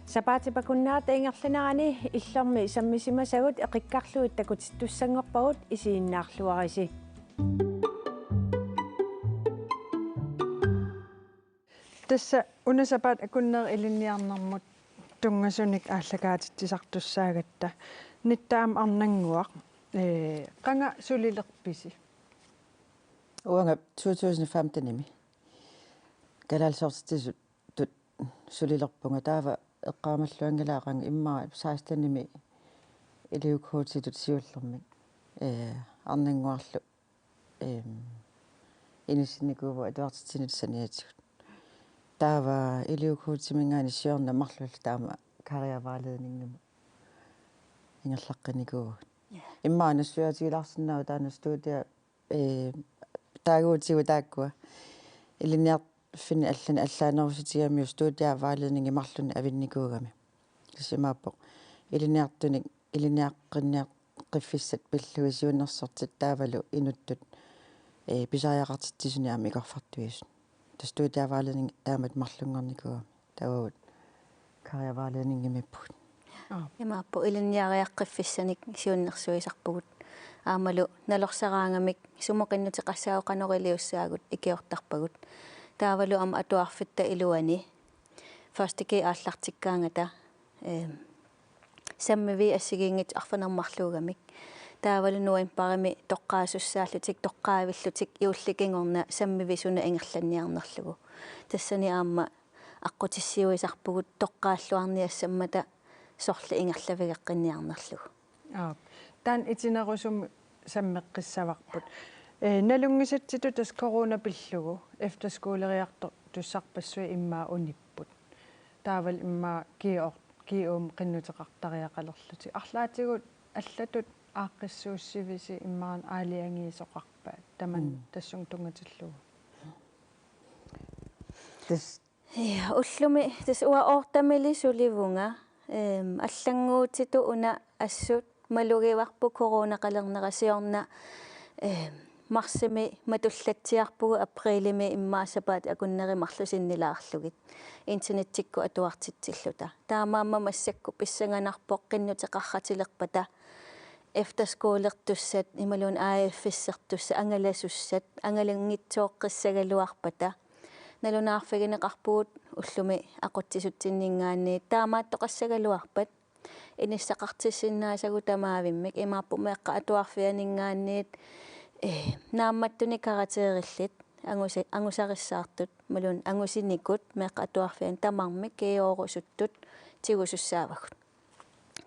Сапаатипакуннаата ингерлинарани иллэрми саммисимасагут эқиккарлуит такут туссангорпагут исииннаарлуариси тасса унасапаат акуннер илинниарнэрмут тунгасуник ааллагаатитсисартуссаагатта ниттаам арнангуақ qanga sulilerpisi uanga 2015 nimi kalalsortisut tut sulilerpunga taava eqqaamalluangalaaqanga immaa 16 nimi iliukhuutitut siullermik arnanguarlu inissinikuuva atuartitsinit saniatigut taava iliukhuutimingaani siorna marlul taama kariavaaleedninngama ingerlaqqinikuugut immaa nassuatigilarsinnaa taana stuudia taaguutigu taakkua iliniart finni allani allaanerusutiamiu stuudiavaaleedningi marlunni avinnikuugami kisimaappo iliniartunik iliniaqqinniaq qiffissat pilluisiunnersortit taavalu inuttut pisariaqartittisuni aami ikorfartuisun stuudiavaaleedningi taamat marlunngornikuugami tavavut kariavaaleedningimipput имааппу илинниариаққиффиссаник сиуннерсуисарпугут аамалу налорсараангамик сумоқиннутеқассаоқанорилиуссаагут икиортарпагут таавалу ама атуарфитта илуани фастики ааллартиккаангата саммиви ассигиингит арфанермарлуугамик таавалу нуин парами тоққаасуссааллутик тоққаавиллутик иулликингорна саммиви суна ингерланниарнерлугу тассани аама аққутиссиуисарпугут тоққааллуарниассаммата сорла ингерлавигеққинниарнерлугу таан итинерусум саммеққиссаварпут налунгисатситу тас коронапиллугу эфтерскуулериарто туссарпассуи иммаа униппут таавал иммаа киум қиннутеқартариақалерлути арлаатигут аллатут ааққиссууссивиси иммаан аалиангиисоқарпаат таман тассун тунгатиллугу тас уллуми тас уа ортамили суливунга аллангуутиту уна ассут малугиварпу коронақалернерасиорна марсими матуллатсиарпугу априлими иммаасапаат акуннери марлусиннилаарлугит интернеттикку атуартитсиллута таамаама массакку писсанганарпоқ қиннутеқарратилерпата эфтерскуулертуссат ималун ааффиссертусса ангаласуссат ангалангитсооққиссагалуарпата налунаарфигинеқарпугут уллуми ақутсисутсиннингаани таамааттоқассагалуарпат иниссақартиссиннаасагу тамаавиммик имааппу меққа атуарфианингаанниит наамматтуни каратериллит ангусариссаартут малун ангусиникут меққа атуарфиан тамармик киоорусуттут тигусуссаавагут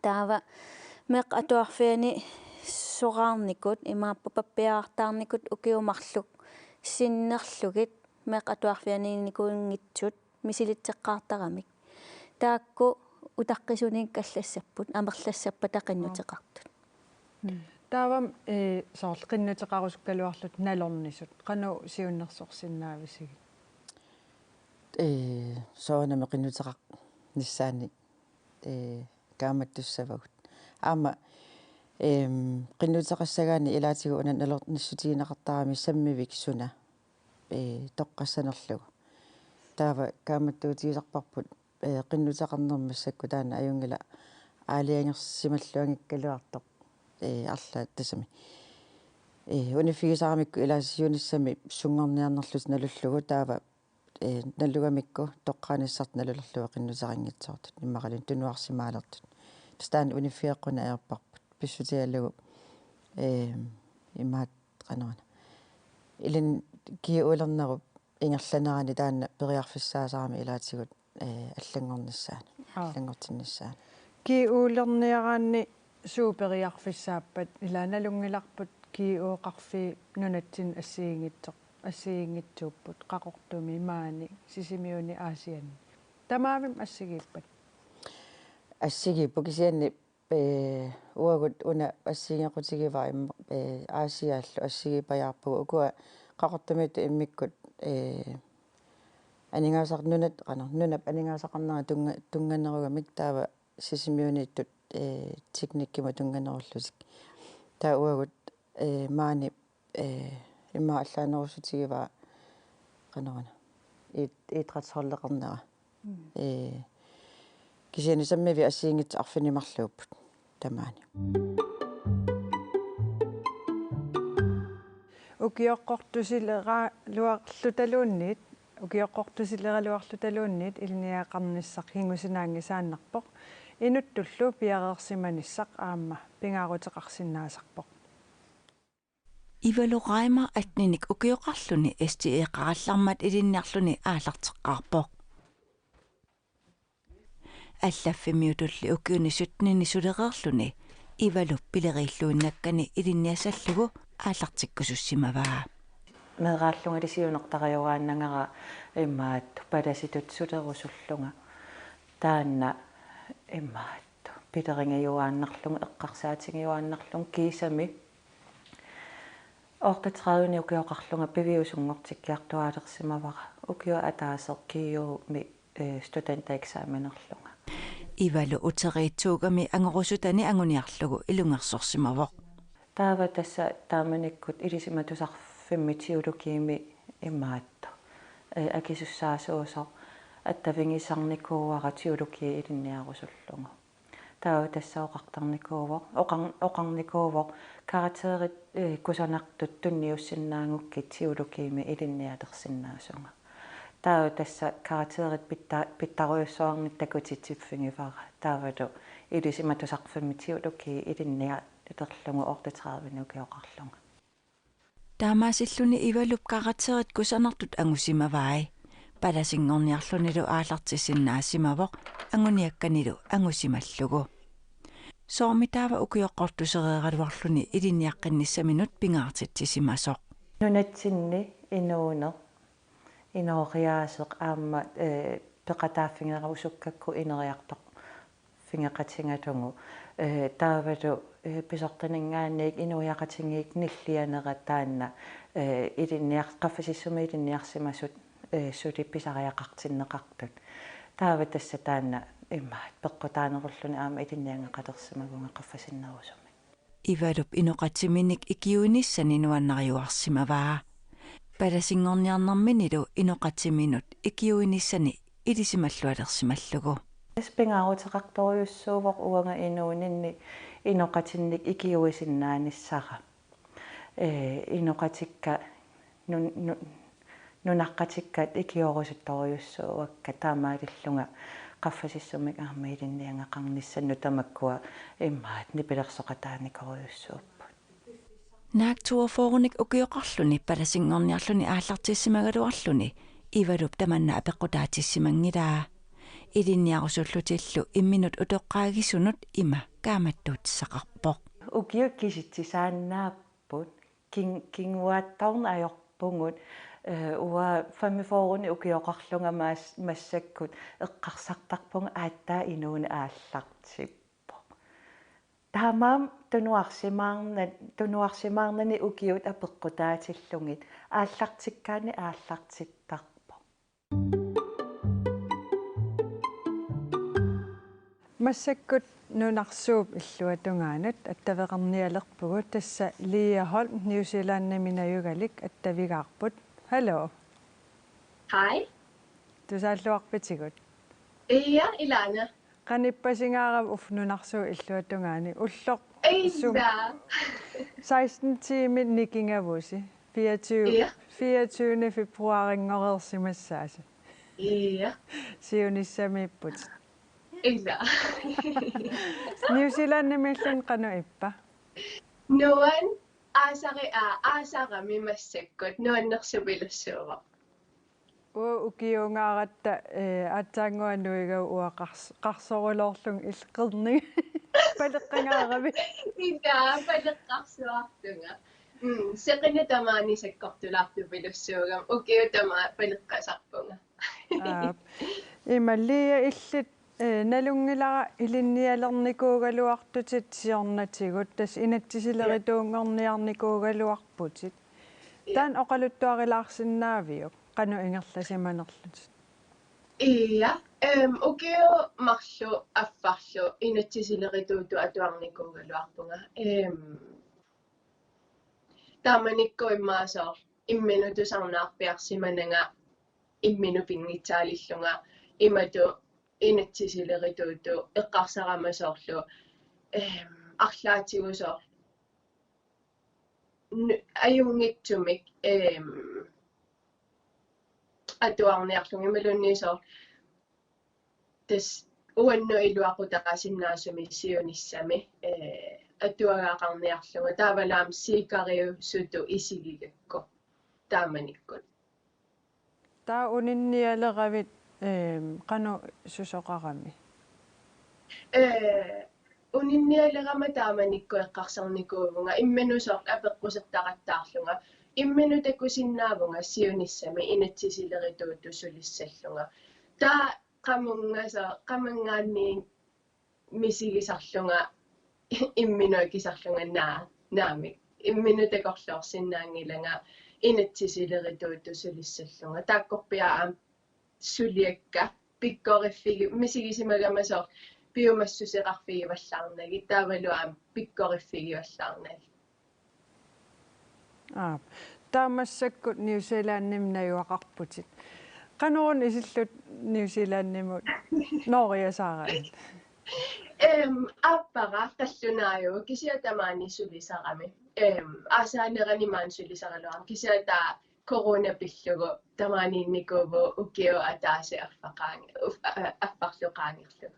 таава меққа атуарфиани сораарникут имааппу паппиаартаарникут укиумарлук синнерлугит меққа атуарфианиникуингитсут мисилитсеққартарамик таакку утаққисуник каллассаппут амерлассаппа тақиннутеқартут таавам соорл қиннутеқарусуккалуарлут налорнисут қану сиуннерсорсиннаависигит соонами қиннутеқар ниссаани кааматтуссавагут аама қиннутеқассагаани илаатигу уна налорниссутигинеқартарами саммивик суна тоққассанерлугу таава кааматтуутигисарпарпут qinnuteqarnermassakku taana ajungila aaliangersimallуангиккалуартоq арлаат тасами унифигисарамикку илаасиунissami сунгорниарнерлут налуллугу таава наллугамикку тоққааниссарт налулерлуга qinnuteqanngitsoortut иммақалун тунуарсимаалертут тастаан унифиэққуна аерпарпут писсутиаллугу имаат qanarana илин киуулернеруп ингерланерани таана периарфиссаасарами илаатигут аллангорнissaana аллангортиннissaana киуулерниараанни суупериарфиссааппат илааналунгиларпут киуоқарфи нунатсин ассиингитсууппут қақортуми маани сисимиуни аасианни тамаавим ассигииппат ассигииппу кисианни уагут уна ассигиақутигиваа аасиааллу ассигипаярпугу укуа қақортумиуту иммиккут анингаасақ нунап анингаасақарнера тунганнеругамик таава сисимиунииттут техниккима тунганнеруллутик таа уагут маани имма аллаанерусутигиваа qanarana иитратсорлеқарнера кисианисаммиви ассиингит арфинимарлууппут тамаани укиоққортусилера луарлуталуунниит укиоққортусилералуарлуталуунниит илниақарниссақ хингусинаангисааннарпоқ инуттуллу пиареерсиманиссақ аама пингаарутеқарсинаасарпоқ ивалуqaima атниник укиоқарлуни стиеқараллармат илинниарлуни аалартеққарпоқ аллаффимиутулли укиунисутнини сулереерлуни ивалуп пилериллуиннаккани илинниасаллугу аалартиккусуссимаваа мерааллунга лисиунертариугааннагара иммаат паласитут сулерусуллунга таанна иммаат пилерингаюааннарлунга эққарсаатингаюааннарлун кисами ортатраавни укиоқарлунга пивиусунгортиккиартуаалерсимавара укио атаасеқкиюми студентаэкзаменерлунга ивалу утериитсуугами ангорусутани ангуниарлугу илунгерсорсимавоқ таава тасса тааманиккут илисиматусарфиммитиулукиими иммаатто акисуссаасуусо аттавингисарникууара тиулуки илинниарусуллунга таава тассаоқартарникууво оқарникууво каратерит кусанартут тунниуссиннаангукки тиулукиими илинниалерсиннаасунга таава тасса каратерит питтаруйуссуарниттакутитсиффингифара таавалу илисиматусарфиммитиулуки илинниа терлугу ортатраавинукиоқарлунга таамаасиллуни ивалуп каратерит кусанартут ангусимаваи паласингорниарлунилу аалартиссиннаасимавоқ ангуниакканилу ангусималлугу соормитаава укиоққортусереералуарлуни илинниаққинниссаминут пингаартитсисимасоқ нунатсинни инуунер инориаасеқ аама пеқатааффингерусуккакку инериартоқ фингеқатингалугу таавалу писортанингаанник инуяқатингиик ниллианера таанна илинниаққаффасиссуми илинниарсимасут сулипписариақартиннеқартут таава тасса таанна иммаат пеққутаанеруллуни аама илинниангеқалерсимагунга қаффасиннерусуми ивалуп иноқатсиминик икиуниссани нуаннариуарсимаваа паласингорниарнэрминилу иноқатсиминут икиуиниссани илисималлуалерсималлугу спингаавутеқарторюссуувоқ уанга инуунинни иноқатинник икиуисиннааниссара иноқатикка нунаққатиккат икиорусутторюссуувакка таамаалиллунга qaffasissumik aama ilinniangaqarnissannu tamakkua immaat nipilersoqataanikoriussuupput наактуофоорник укиоқарлуни паласингорниарлуни ааллартиссимагалуарлуни ивалуп таманна апеққутаатиссимангилаа илинниарусуллутиллу имминут утоққаагисунут има кааматтуутсақарпоқ укиуккиситсисааннааппут кингуаттарна ajorpungут уа фамифоорни укиоқарлунга массаккут эққарсартарпунга ааттаа инууна ааллартиппо таамаам тунуарсимаарнани укиут апеққутаатиллугит ааллартиккаани ааллартиттарпо массаккут нунарсууп иллуатунгаанат аттавеқарниалерпугу тасса Лия Холм Нью-Зеланднаминаюгалик аттавигаарпут hallo Hej тусааллуарпитигут Ja, Ilana qanippasingaaram ufnunarсуу иллуатунгаани уллоқ Ja 16 timer nikingavуси 24 februaringorersimassaasa Ja siunissamiipput Ja New Zealand nimillun qanu ippa Nuan asara mimassakkut nuannersupilussuuva ukiungaaratta aataanguanuigau uaqarsorulorlung ilqerni paleqqangaaravi Ja paleqqarsuartunga seqina tamaani sakkortulartupilussuugam ukiutama paleqqasarpunga ималлия иллит налунгилара илинниалерникуугалуартутит сиорнатигут тас инаттисилеритуунгорниарникуугалуарпутит таан оқалуттуарилаарсинаавиук qanu ingerlasimанерлут Ja ukio marlu affarlu inattisilerituutu atuarnikuugaluarpunga taamanikku immaasoo imminutusarnaarpiarsimananga imminu pinngitsaalillunga imatu инатсисилеритууту эққарсарамасоорлу арлаатигусоор аюнгитсумик атуарниарлунги малунниисоор тас уанну илуақутақасиннаасуми сиуниссами атуагаақарниарлунга таавалаам сикариу суту исигигакку тааманиккут таа унинниалеравит qanu susоqarami унинниалерама тааманикку эққарсарникуувнга имманусоор апеққусертақаттаарлунга иммину такусиннаавнга сиуниссами инатсисилеритууту сулиссаллунга таа qamунгаанни мисигисарлунга имминуакисарлунга наами иммину такорлуорсиннаангилага инатсисилеритууту сулиссаллунга тааккорпиаа сулиакка пиккориффиги мисигисимагамасоор биомассусеқарфигиваллаарнаги таавалуаам пиккориффигиваллаарнаги таамассаккут ньюзилаанним наюақарпутит qanurun isillut ньюзилааннимут нориасаарат аппара таллунаариу кисиатамаани сулисарами аасаанеранимаан сулисаралуарам кисиата коронапиллугу тамааниинникууву укиу атааси аффарлуqaangерлуг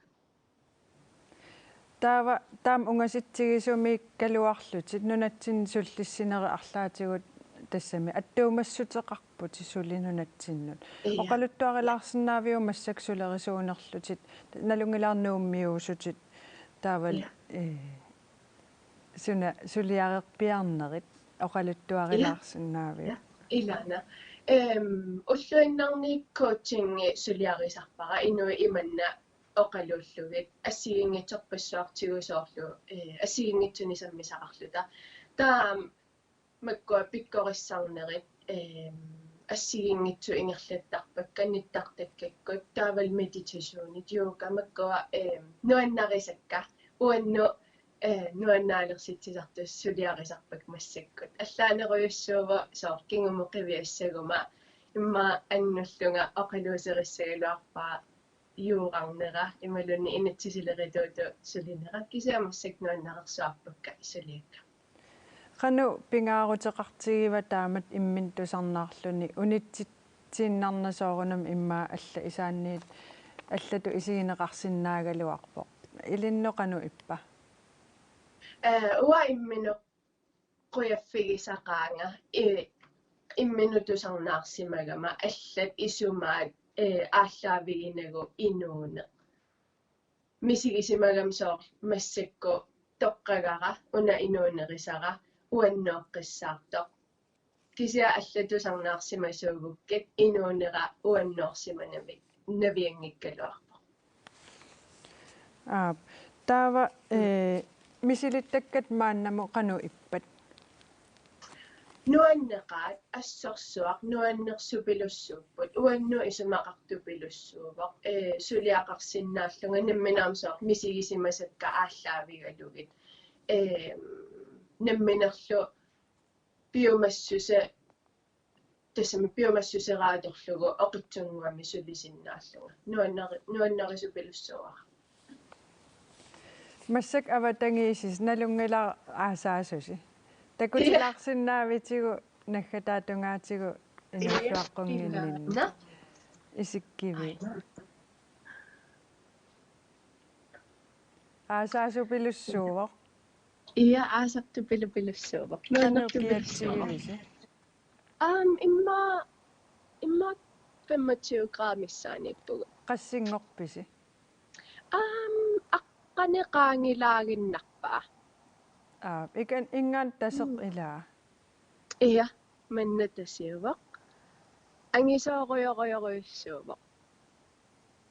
таам унгаситсигисумик калуарлутит нунатсин суллиссинери арлаатигут тассами аттуумассутеқарпут сулинунатсиннут оқалуттуарилаарсинаавиу массаксулерисуунерлутит налунгилаарнууммиуусутит таавал суна сулиареқпиарнерит оқалуттуарилаарсинаавиу илана уллуиннарни коучинги сулиарисарпара инуи иманна оқалууллугит ассигингитерпассуартигусоорлу ассигингитсунисаммисақарлута таа маккуа пиккориссаарнерит ассигингитсу ингерлаттарпак канниттартаккаккут таавал медитасионит йога маккуа нуаннарисакка уанну нуаннаалерситсисартус сулиарисарпак массаккут аллаанеруйуссуува соор кингумоқивиассагума имма аннуллунга оқалуусериссагалуарпаа юураннера ималунни инатсисилеритууту сулинера кисаамассак нуаннарерсуарпакка сулиакка qanu pingaaruteqartigiva taamat immin tusarnaarluni unitsitsinarnasoorunam immaa alla isaanniit allatu isigineqarsinnaagaluarpoq ilinno qanu ippa уа иммину quyaффигисақаанга имминутусарнаарсимагама аллат исумаат ааллаавигинагу инууне мисигисимагамсоор массакку тоққагара уна инуунерисара уаннооққиссаартоқ кися аллатусарнаарсимасуугуккат инуунера уанноорсиманамик навиангиккалуарпо таава мисилиттаккат мааннаму qanu иппат нуаннеқаат ассорсуақ нуаннерсупилуссууппут уанну исумақартупилуссуувоқ сулиақарсиннааллунга намминаамсоор мисигисимасакка ааллаавигалугит намминерлу биомассуса тассами биомассусерааторлугу оқитсунгуами сулисиннааллунга нуаннерисупилуссуақ массак аватангиисис налунгила аасаасуси такутилаарсиннаавитигу наггатаатунгаатигу инуттуаққунгиннинни исиккиви аасаасупилуссуувоқ ия аасартупилупилуссуувоқ нуаннерпиатсигивиси имма 25 граммиссаанииппугу qassiнгорписи аққанеқаангилаагиннарпаа икан ингаан тасеқ илаа ия манна тасиувоқ ангисооруйоруйоруйуссуувоқ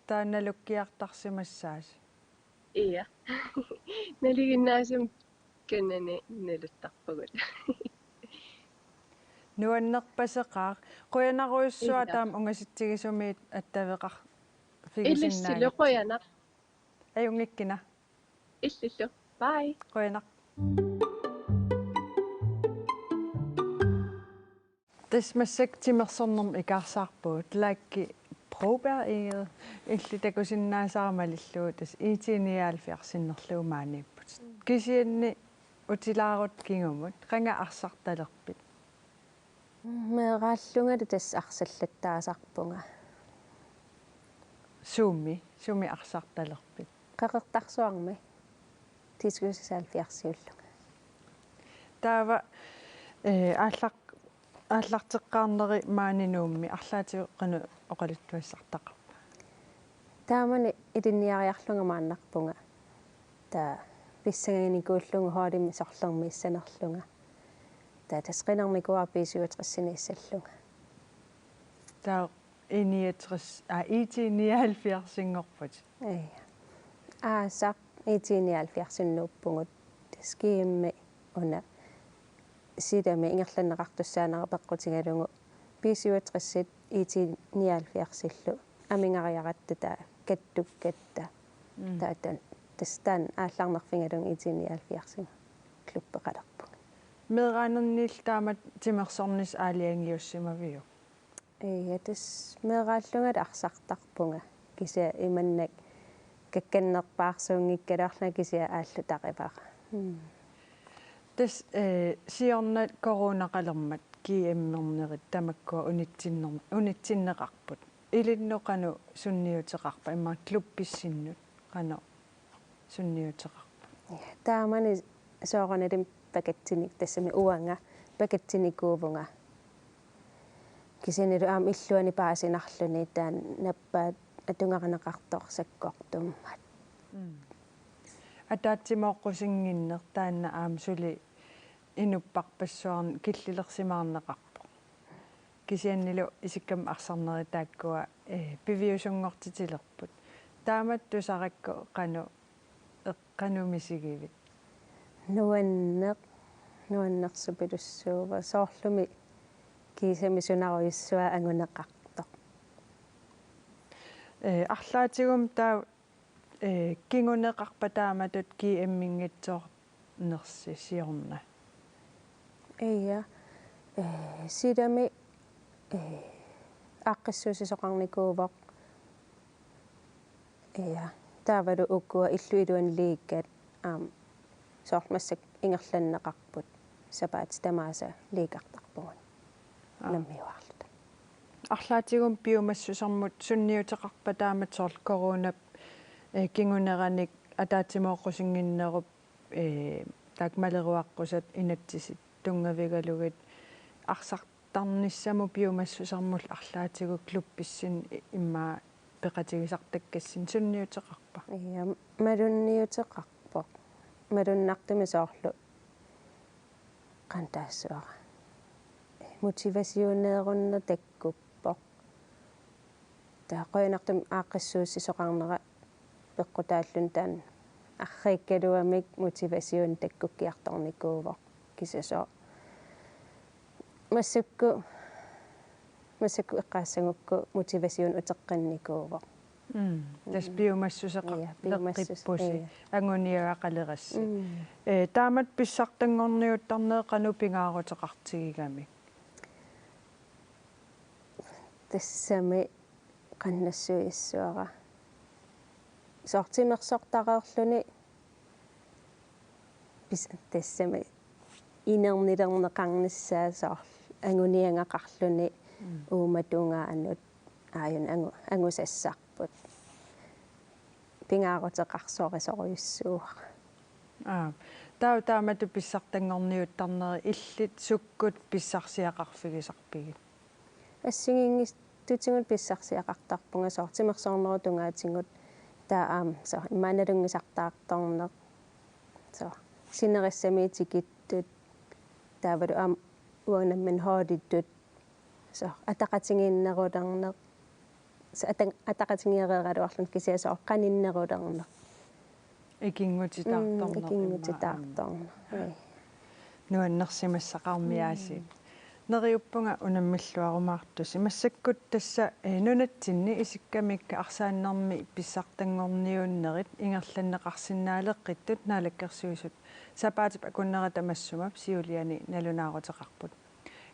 тааналуккиартарсимассаас ия налигиннаасум канани налуттарпагут нуаннерпасеқаа қуянаруйуссуа таам унгаситсигисумиит аттавеқар иллиссилу қуянақ аюнгиккина иллиллу бай қуянақ тасмассак тимерсорнерм икаарсаарпуут лаакки Broberg eget иллитакусиннаасарамалиллуу тас итиниаалфиарсиннерлуумаанииппут кисианни утилаарут кингумут qanga арсарталерпит меэрааллунгалу тас арсаллаттаасарпунга суми арсарталерпит qaqertarsuarmi тискусисаалфиарсиуллунга таава ааллартеққарнери маанинуумми арлаатиу қану оқалуттуассартақарпа таамани илинниариарлунга мааннарпунга таа писсагиникууллунга хоалимми сорлерми иссанерлунга таа тасқинармикуар писуутрессинииссаллунга таа иниатрис итиниаалфиарсингорпут сақ итиниаалфиарсиннууппугут таскиимми уна сидами ингерланнеқартуссаанера пеққутигалугу писуутрессит итиниаалфиарсиллу амингариаратта таа каттуккатта таатан тастан аалларнерфингалун итиниаалфиарсин клуппеқалерпу меэраанернил таамат тимерсорнис аалиангиуссимавиу тас меэрааллунгат арсартарпунга кися иманнак какканнерпаарсуунгиккалаарлна кися ааллу тақивара тас сиорнат коронақалермат киэммернерит тамаккуа унитсиннеқарпут илинноқану сунниутеқарпа имма клупписсиннут қано сунниутеқарпа таамани соорналим пакеттиник тассами уанга пакеттиникуувунга кисинилу аам иллуани паасинарлуни таан наппаат атунгаранеқарторсаккортуммат атаатсимооққусингиннер таанна аам сули инуппарпассуарн киллилерсимаарнеқарпо кисианнилу исиккам арсарнери тааккуа пивиусунгортитилерпут таамат тусаракку эққанумисигивит нуаннерсупилуссуува соорлуми кисами сунаруйуссуа ангунеқартоқ арлаатигум таа кингунеқарпа тааматут киэммингитсоор нерси сиорна сидами аққиссуусисоқарникуувоқ таавалу уккуа иллуилуан лииккат соорлмассак ингерланнеқарпут сапаат тамааса лиикартарпугун наммиуарлута арлаатигум пиумассусармут сунниутеқарпа таамат сорл коронап кингунераник атаатимооққусингиннеруп таакмалеруаққусат инатсисит тунгавигалугит арсартарниссаму пиумассусармул арлаатигу клупписсин имма пеқатигисартаккассин сунниутеқарпа малунниутеқарпоқ малуннартуми соорлу qantaassуара мотивасиунеерунна таккуппоқ таақоинартум ааққиссууссисоқарнера пеққутааллун таан аррииккалуамик мотивасиун таккуккиарторникуувоқ кисасоо массакку эққаассагукку мотивасиун утеққанникуувоқ тас пиумассусеқарпуси ангуниаақалерасси таамат писсартангорниуттарнеэ кану пингаарутеқартигигами тассами qannassуиссуара сортимерсортареерлүни пис тассами инернилернеқарниссаасоор ангуниангақарлүни ууматунгаа аннут ааюн ангусассарпут пингаарутеқарсоорисоруйуссууа таамату писсартангорниуттарнери иллит суккут писсарсиақарфигисарпигит ассигингис тутингут писсарсиақартарпунга сортимерсоорнеру тунгаатингут таа со имааналунгисартаарторнер со синериссамиитикиттут таавалу уанамман хоолиттут со атақатингииннерулернер атақатингиереералуарлун кисиасоо қаниннерулернер икингутитаарторнер нуаннерсимассақармиааси нериуппунга унаммиллуарумаартус имассаккут тасса нунатсинни исиккамикка арсааннарми писсартангорниуннерит ингерланнеқарсинаалеққиттут наалаккерсуисут сапаатип акуннера тамассумап сиулиани налунаарутеқарпут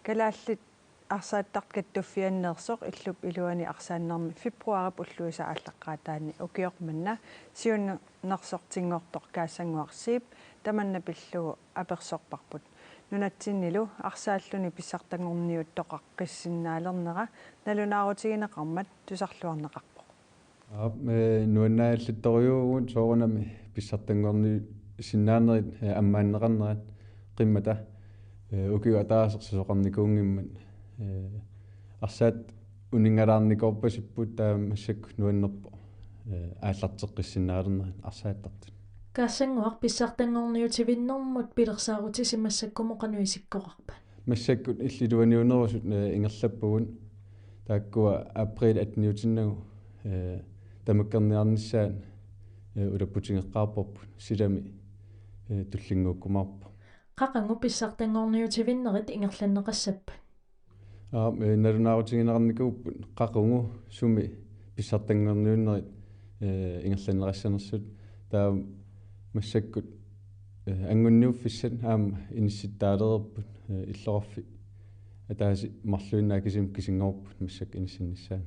калааллит арсааттарт каттуффианнерсоқ иллуп илуани арсааннарми фебруарип уллуиса ааллаққаатаани укиорманна сиуннерсортингортор каассангуарсиип таманна пиллугу аперсорпарпут нунатсиннилу арсааллуни писсартангорниут тоқаққиссиннаалернера налунаарутигинеқармат тусарлуарнеқарпоқ нуаннааллитториуугун соорунами писсартангорни синнаанерит аммааннеқарнерат қиммата укиуатаасерсисоқарникуунгиммат арсаат унингалаарникорпасиппут таамассак нуаннерпо ааллартеққиссиннаалернера арсааттартут каассангуар писсартангорниутивиннэрмут пилерсаарутисимассаккумоқануисиккоқарпа массаккут иллилуаниунерусут ингерлаппугун тааккуа април 18-нагу тамаккерниарниссаан улаппутингеққарпорпут силами туллингууккумарпу қақангу писсартангорниутивиннерит ингерланнеқассаппа налунаарутигинеқарникууппут қақунгу суми писсартангорниуннерит ингерланнеқассанерсут таа массаккут ангунниуффиссат аама инисситтаалерерпут иллорфи атааси марлуиннаа кисим кисингорпут массак иниссиннссаан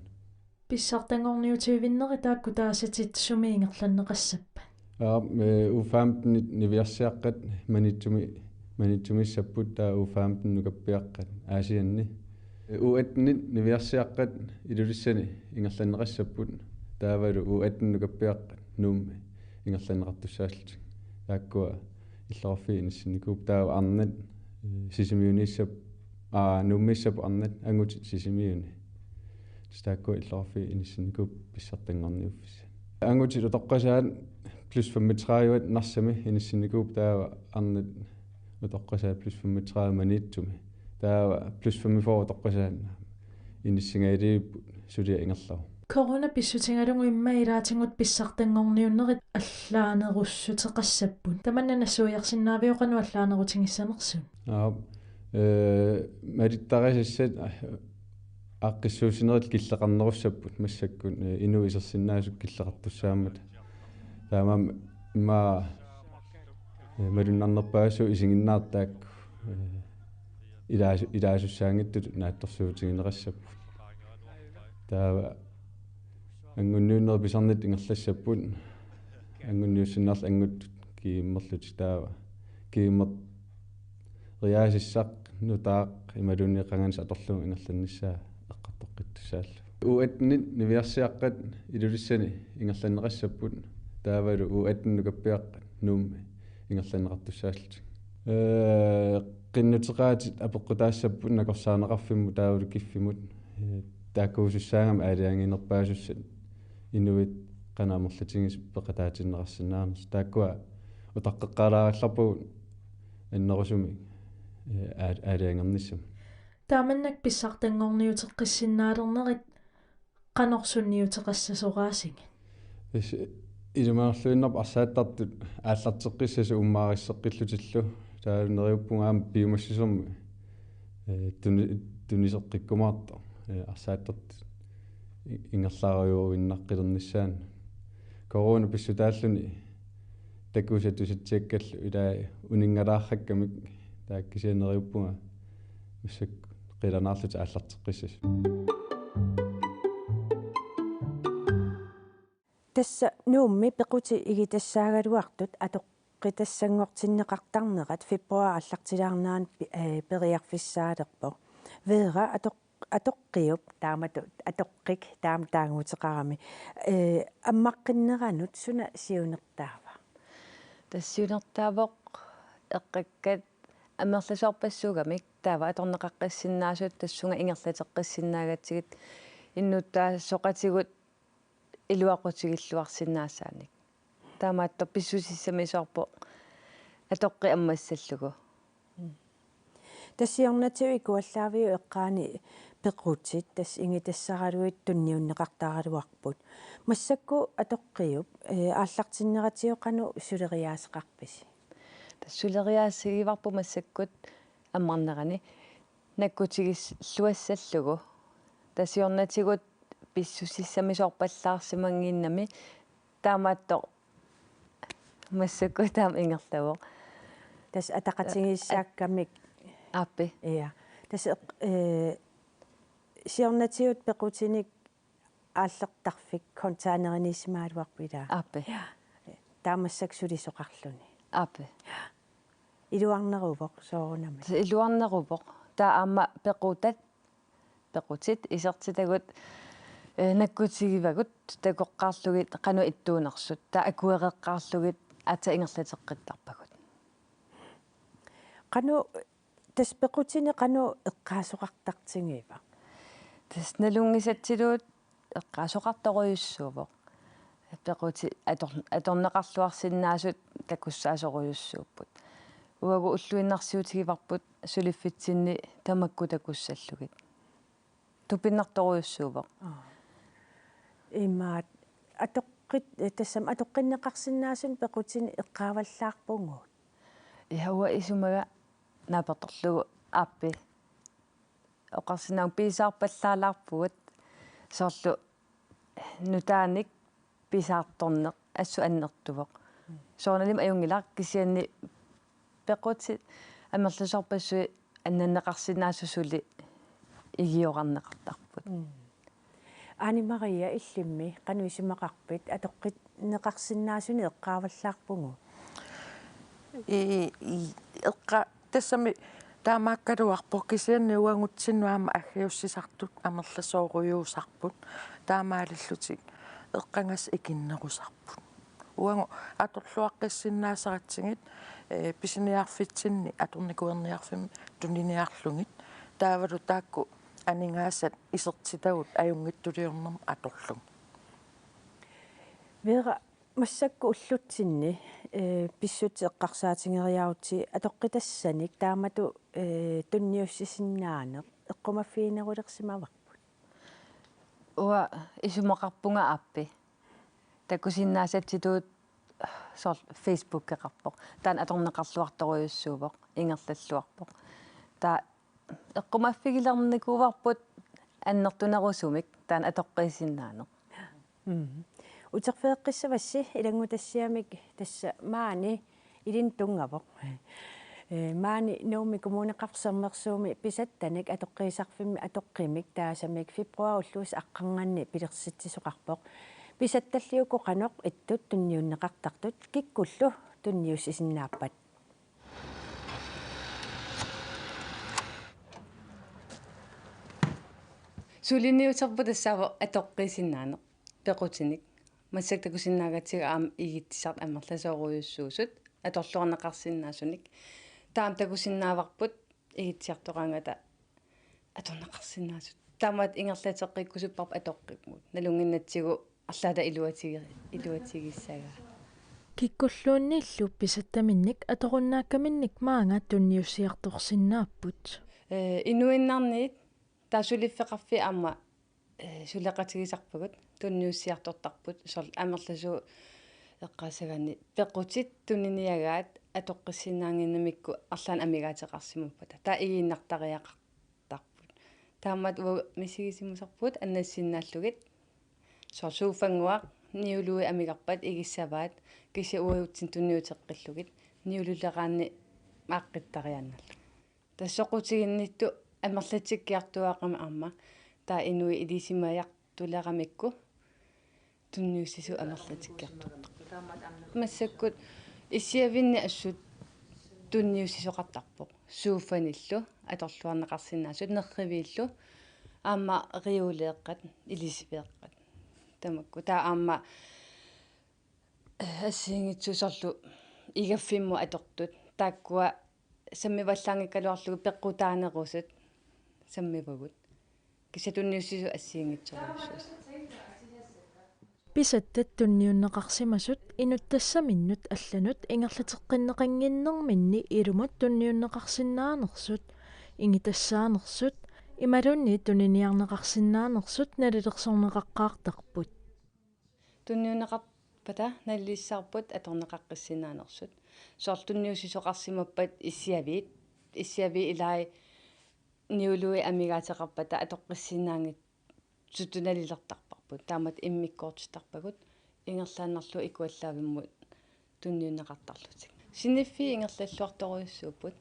писсартангорниутивиннери таакку таасатит суми ингерланнеқассаппа уфаамтнит нивиарсиаққат манитсумиссаппут таа уфаамтн нукаппиаққат аасианни уатнит нивиарсиаққат илулиссани ингерланнеқассаппут таавалу уатн нукаппиаққат нуумми ингерланнеқартуссааллут тааккуа иллорфи иниссинникууп таава арнат сисимиуниссап нуммиссап арнат ангути сисимиуни тааккуа иллорфи иниссинникууп писсартангорниуффис ангути утоққасаат плюс 35 нарсами иниссинникууп таава арнат утоққасаат плюс 35 маниттуми таава плюс 45 утоққасаат иниссингаалиип сулиа ингерлау корона писсутингалугу иммаилаатингут писсартангорниуннерит аллаанеруссутеқассаппут таманна нассуиарсинаавиоқану аллаанерутингиссанерсун малиттарисассат аққиссуусинерит киллеқарнеруссаппут массаккун ину исерсиннаасук киллеқартуссаамат таамам има малуннарнерпаасу исигиннаартаакку илаасуссаангиттут наатторсуутигинерассаппут таава ангунниуннер писарнит ингерлассаппут ангунниуссиннаарлу ангут кииммерлут таава кииммер риаасиссақ нутаақ ималуниеқанганс аторлугу ингерланниссаа эққартоққиттусааллу уатнит нивиарсиаққат илулиссани ингерланнеқассаппут таавалу уатннукаппиаққат нуумми ингерланнеқартуссааллут qinnuteqaatit apeqqutaassapпут накорсаанеқарфимму таавалу киффимут тааккуусуссаагам аалиангинерпаасуссат инуит qanaamерлатингис пеқатаатиннеқарсинаанерс тааккуа утаққеққалааралларпугут аннерусуми аалиангерниссам тааманнак писсартангорниутеққиссиннаалернерит qanорсунниутеқассасораасинга илумаарлуиннерп арсааттартут ааллартеққиссасу уммаариссеққиллутиллу таалунериуппунгаам пиумассисерми тунисеққиккумаарта арсааттарт ингерлаариуиннаққилерниссаан корона писсутааллуни таккусатусатсиаккаллу илаа унингалаарраккамик тааккисианериуппунга массак қиланаарлут ааллартеққиссас тасса нуумми пеқути игитассаагалуартут атоққитассангортиннеқартарнерат фебруар аллартилаарнаан периарфиссаалерпо вера атоққиуп таамату атоққик таам таангутеқарами аммаққиннеранут суна сиунертаава тассиунертаавоқ эққаккат амерласоорпассугамик таава аторнеқаққиссиннаасуут тассунга ингерлатеққиссиннаагатсигит иннуттаа соқатигут илуақутигиллуарсиннаасааник таамаатто писсусиссамисоорпо атоққи аммассаллугу тассиорнатиу икуаллаавиу эққаани пеқутит тас ингитассаралуит тунниуннеқартааралуарпут массакку атоққиуп ааллартиннератиоқану сулериаасеқарписи тассулериаасигиварпу массаккут аммарнерани наккутигис луассаллугу тассиорнатигут писсусиссамисоорпаллаарсимангиннами таамаатто массакку таам ингерлавоо тас атақатигиссааккамик аппи иа тас сиорнатиут пекутиник ааллертарфик контаанеринисимаалуарпила аппе таамассак сулисоқарлуни аппе илуарнерувоқ соорунами илуарнерупоқ таа аама пеқутат пеқутит исертитагут наккутигивагут такоққаарлугит қану иттуунерсут таа акуэреққаарлугит ата ингерлатеққиттарпагут қану тас пеқутини қану эққаасоқартартингиива тас налунгисатсилуут эққаасоқарторуйуссуувоқ пеқути аторнеқарлуарсиннаасут такуссаасоруйуссууппут уагу уллуиннарсиутигиварпут сулиффитсинни тамакку такуссаллугит тупиннарторуйуссуувоқ имаат атоққит тассам атоққиннеқарсинаасун пеқутини эққааваллаарпунгуут иауа исумага напаторлугу ааппи оқарсинаун писаарпаллаалаарпугут соорлу нутааник писаарторнеқ ассу аннертувоқ соорналим аюнгилаар кисианни пеқути амерлусарпассуи аннаннеқарсинаасусули игиоқарнеқартарпут Ани Мария иллимми кануисимақарпит атоққит неқарсинаасуни эққааваллаарпугу эққа тассами таамааккалуарпо кисианни уангутсинуама аггиуссисартут амерласооруйуусарпут таамаалиллутик эққангас икиннерусарпут уангу аторлуаққиссиннаасаратсигит писиниарфитсинни аторникуерниарфими туниниарлугит таавалу таакку анингаасат исертитагут аюнгиттулиорнерм аторлуг вера массакку уллутсинни писсути эққарсаатингериаути атоққитассаник таамату тунниуссисиннаанеқ эққумаффиинерулерсимаварпут уа исумақарпунга ааппи такусиннаасатситуут соор фейсбук эқарпоқ таан аторнеқарлуарторуйуссуувоқ ингерллаллуарпоқ таа эққумаффигилерникууварпут аннертунерусумик таан атоққисиннаанеқ утерфеэққиссавасси илангутассиамик тасса маани илин тунгавоқ маани нууми коммунеқарсермерсууми писаттаник атоққисарфимми атоққимик таасамик фебруаруллуус аққанганни пилерситсисоқарпоқ писатталлиуку қаноқ иттут тунниуннеқартартут киккуллу тунниуссисиннааппат сулиниутерпу тассаава атоққисиннаанеқ пеқутиник массактакусиннаагатсига аама игитсисарт амерласооруйуссуусут аторлуарнеқарсиннаасуник таам такусиннааварпут игитсиартоқаангата аторнеқарсиннаасут таамаат ингерлатеққиккусуппарп атоққикмут налунгиннатсигу арлаата илуатигиссага киккуллууннииллу писаттаминник аторуннааккаминник маанга тунниуссиарторсиннааппут инуиннарниит таасулиффеқарфи аама сулеқатигисарпагут тунниуссиартортарпут сор амерласуу эққаасагаани пеқутит туниниагаат атоққиссинаангиннамикку арлаан амигаатеқарсимуппата таа игииннартариақартарпут таамат уа мисигисимусарпут аннассиннааллугит сор сууфангуақ ниулуи амигарпат игиссаваат кися уагутсин тунниутеққиллугит ниулулераанни мааққиттарианнал тассоқутигиннитту амерлатиккиартуаақама аама таа инуи илисимаяартулерамикку тунниуссису амерлатиккиартуттaq массаккут иссиавинни ассут тунниуссисоқартарпоқ сууфаниллу аторлуарнеқарсинаасут нерривииллу аама риулеэққат илисипеэққат тамакку таа аама ассиингитсусорлу игаффимму атортут тааккуа саммиваллаангиккалуарлугу пеққутаанерусут саммивагут кисатунниуссису ассиингитсоруссус писаттат тунниуннеқарсимасут инуттассаминнут алланут ингерлатеққиннеқангиннэрминни илумут тунниуннеқарсинаанерсут ингитассаанерсут ималунни туниниарнеқарсинаанерсут налилерсорнеқаққаартарпут тунниуннеқарпата наллиссаарпут аторнеқаққиссинаанерсут соорлтунниуссисоқарсимаппат иссиави илаи ниулуи амигаатеқарпата атоққиссинаангит сутуналилертарпарпут таамат иммиккоортистарпагут ингерлааннарлу икуаллаавиммут тунниуннеқартарлутик синиффи ингерлаллуарторуйуссууппут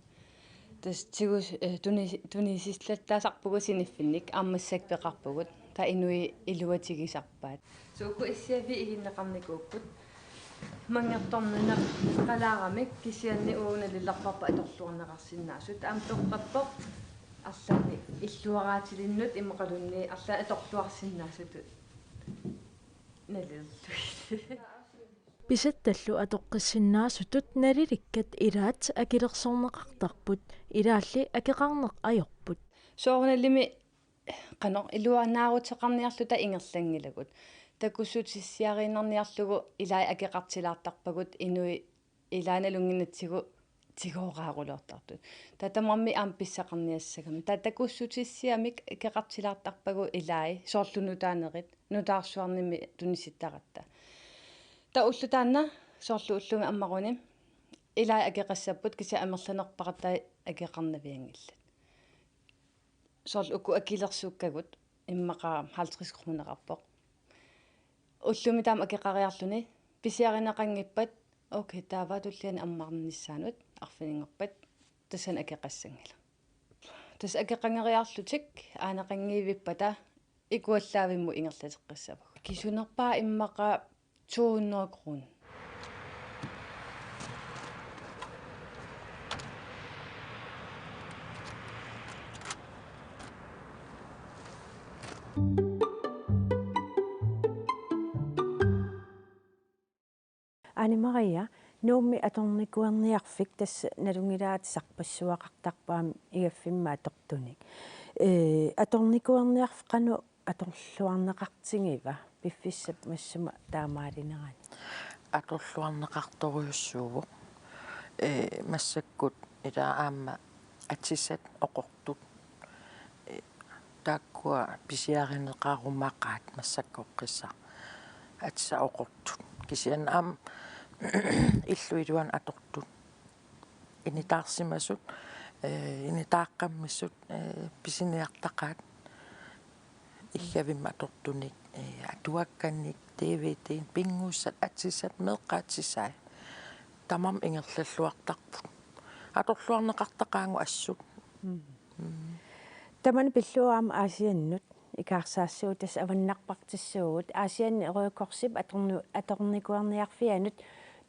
тас тигус тунисислаттаасарпугу синиффинник аамассак пеқарпугут та инуи илуатигисарпаат сууку иссиави игиннеқарникууппут мангерторнина қалаарамик кисианни ууналиларпарпа аторлуарнеқарсинаасут аам тоққаппоқ арлаани иллуараатилиннут имақалунни арлаа аторлуарсинаасут налерлуи писатталлу атоққиссиннаасутут налиликкат илаат акилерсорнеқартарпут илаалли акеқарнеқ ajorput соорналими қано илуанаарутеқарниарлута ингерлангилагут такуссутиссиаринерниарлугу илаа акеқартилаартарпагут инуи илааналунгинатсигу тигоораарулоортартут татамарми аам писсақарниассагами татакуссутиссиамик акеқартилаартарпагу илаи соорлунутаанерит нутаарсуарними туниситтаратта та уллутаанна соорлу уллуми аммаруни илаа акеқассаппут кися амерланерпараттай акеқарнавиангиллат соорлу уку акилерсууккагут иммаqa 50 кронерарпоқ уллуми таама акеқариарлуни писиаринеқангиппат окей таава туллиани аммарниссаанут арфинингерпат тассан акеқассангила тас акеқангериарлутик аанеқангиивиппата икуаллаавимму ингерлатеққиссаву кисунерпаа иммаqa 200 крон Anne Maria, numi atornikuarniarfik tas nalungilaatissarpassuaqartarpaam igaffimma atortunik. Atornikuarniarf qanu atorluarneqartingiva piffissap massuma taamaalineraani. Atorluarneqartoriussuuvo massakkut ila aamma atsissat oqortut taakkua pisiarineqaarumaqaat massakkoqqissa atsa oqortut kisian am illuiluan atortut initaarsimasut initaaqqammissut pisiniartaqaat igavimma atortunik atuakkannik TVT pinguussat atsissat meeqqaatsissaai tamam ingerlalluartarput atorluarneqartaqaangu assut Taman pilluaam aasiannut ikaarsaassuut tas avannarpartissuut aasianni eruukorsip atornikuarniarfianut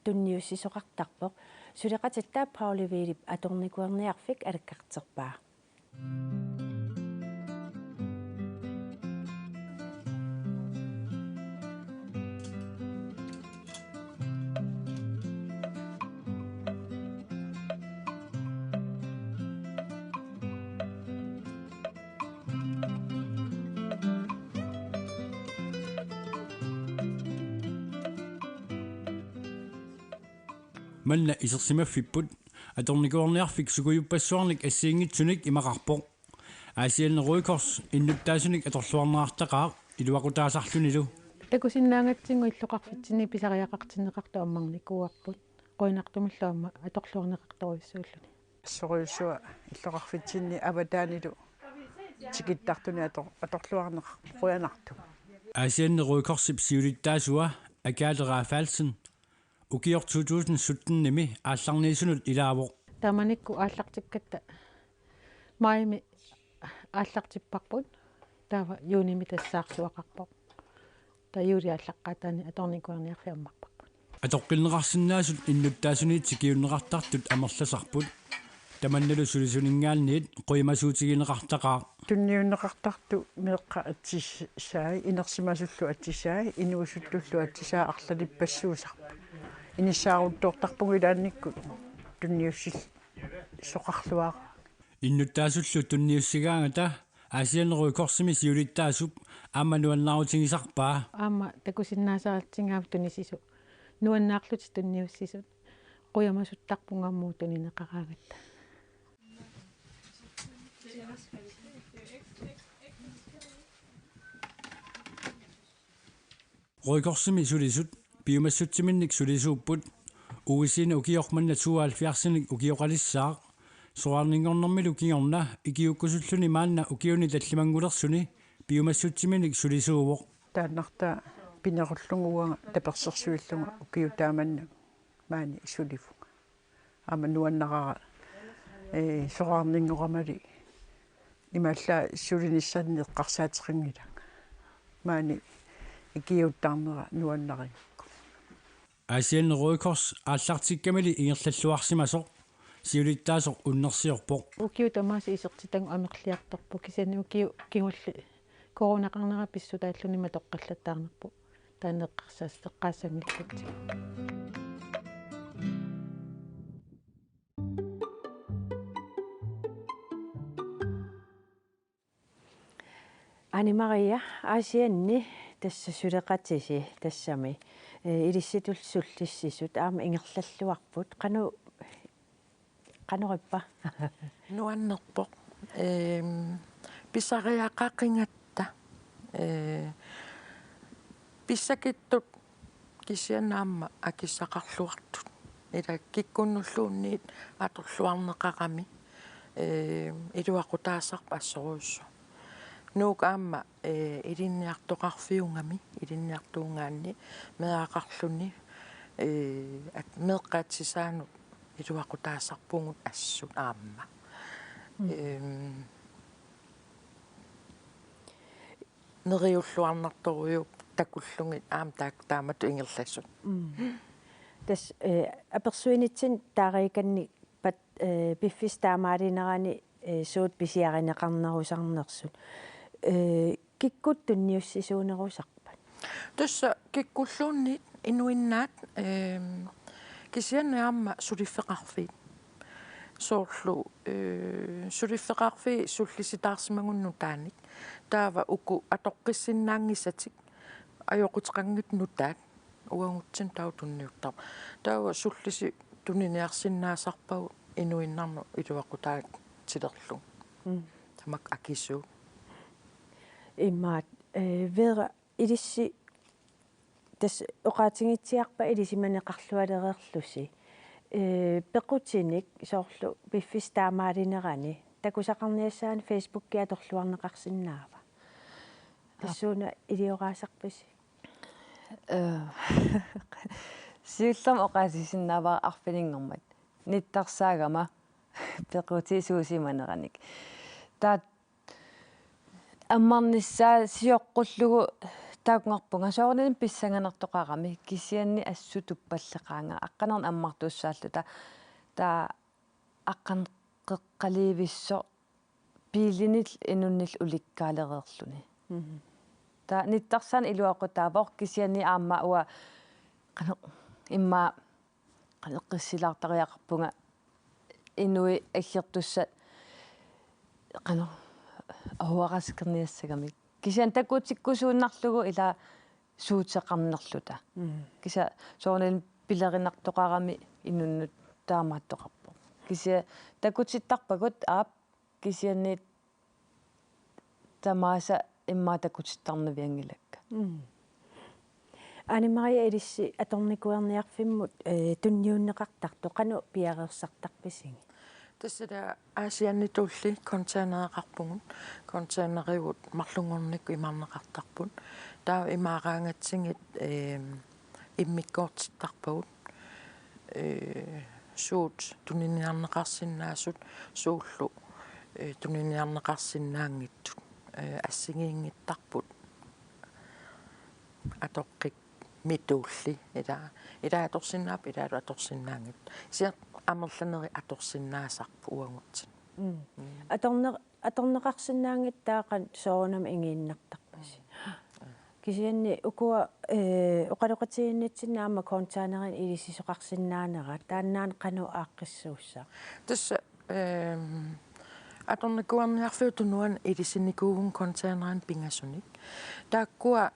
tunniussisoqartarpoq suleqatattaa Pauli-Vilip atornikuarniarfik alakkarterpaa manna isersimaffipput atornikuorniarfik suguyuppassuarnik assiingitsunik imaqarpoq aasianneruikors innuttaasunik atorluarneartaqaa iluaqutaasarlunilu takusinnaangatsingu illoqarfitsini pisariaqartinneqartu ammarnikuarput qoinartumulluamma atorluarneqartoruissuulluni assoriussua illoqarfitsinni avataanilu tikittartuni atorluarneq quyanartu aasianneruikorsip siulittaasua akaaleraafaalsen ukior 2017 nimi aallarniisunut ilaavoq tamanikku aallartikkatta maimi aallartipparput taava juunimi tassaarsuaqarpoq ta juuli aallaqqaataani atornikuarniarfiammarparput atoqqilneqarsinnaasut innuttaasuniit sikiunneqartartut amerlasarput tamannalu sulisuninngaalniit qoimasuutigineqartaqaa tunniunneqartartu meeqqa atissaai inersimasullu atissaai inuusullullu atissaa arlalipassuusarpu inissaaruuttoortarpugu ilaannikku tunniussil soqarluaa innuttaasullu tunniussigaangata aasianneruikorsimi siulittaasup aammanuannarutigisarpaa aamma takusinnaasaaratsingaap tunisisu nuannaarlut tunniussisut quyamasuttarpungammuu tunineqaraagatta ruikorsimi sulisut biomassuttiminnik sulisuupput uisina ukiormanna 72 ukioqalissaaq soarningornermilu kiorna ikiukkusulluni maanna ukiuni tallimangulersuni biomassuttiminnik sulisuuvoq тааннарта пинеруллугуага таперсерсуиллуга укиутааманна маани исулифу амануаннарара soqarningoramali imalla sulinissanni eqqarsaatiqingila maani ikiuttarnera nuannarinkku Asian Røde Kors аллартиккамили ингерллуарсимасоq сиулиттаасоq уннерсиорпоq укиу тамааси исертитангу амерлиарторпу кисани укиу кигулли коронақарнера писсутааллунима тоққаллаттаарнерпу таанеққарсаас теққаассангиллатти Anne Maria Asianni tassa suleqatisi tassami ilissitulsullissisut aama ingerlalluarput qanuqippa nuannerpoq pisariaqaqingatta pissakittut kisianaamma akissaqarluartut ila kikkunnulluunniit atorluarneqarami iluaqutaasarpa assoruussu nuuk aamma ilinniartoqarfiungami ilinniartuungaanni meaqarlunni meeqqaatsisaanut iluaqutaasarpungut assut aamma neriulluarnartoriup takullungit aam taamatu ingerlassut tas apersuinitsin taariikanni pat piffis taamaalineraani suut pisiarineqarnerusarnersut kikkut tunniussisuunerusarpat tussa kikkulluunniit inuinnaat kisiannaamma suliffeqarfiit soorlu suliffeqarfi sullisitaarsimagunnu taanik taava uku atoqqissinnaangissatik ajoqutеqangit nutaat uangutsin tautunniuttar taava sullisi tuniniarsinnaasarpagu inuinnarnu iluaqutaat tilerlu tamak akisu immaat vera ilissi tas oqaatigitsiarpa ilisimaneqarlualereerlusi pequtinik soorlu piffis taamaalinerani takusaqarniassaani Facebook atorluarneqarsinnaava tassuuna ilioqaasarpisi siullam oqaasissinnaavaa arfilingermat nittarsаагама pequti suusimaneranik taat аммарнissaa сиоққуллугу таакунгарпунга соорнин писсанганертоқарами кисианни ассутуппаллеқаанга аққанерн аммартуссааллута таа аққанқеққаливиссо пиилинил инуннил уликкаалереерлуни таа ниттарсаан илуақутаавор кисианни аама уа қане имма қанеққиссилаартариақарпунга инуи аггертуссат қане ауарасикерниассагами кисиан такуутиккусууннарлугу ила суутеқарнерлута киса соорнин пилеринартоқарами инуннут таамааттоқарпо кися такутиттарпагут аап кисианниит тамааса имма такутиттарнавиангилакка Anne Maria ilissi atornikuerniarfimmut tunniunneqartartu qanu piareersartarpisingi тассала аасианнитулли контейнереқарпугут контейнеривут марлунгорникку имарнеқартарпут таа имаараангатсигит иммиккоортиттарпагут суут туниниарнеқарсинаасут сууллу туниниарнеқарсинаангиттут ассигиингиттарпут атоққик митуулли ила аторсинаап илаалу аторсинаангит сиа амерланери аторсиннаасарпу уангутсин аторнеқарсинаангит таақат соонам ингииннартарпаси кисианни укуа оқалоқатигиннитсинаама контейнерин илисисоқарсинаанера тааннаан қану ааққиссууссаа тасса аторникуарниарфиутунуан илисинникуугун контейнерин пингасуник тааккуа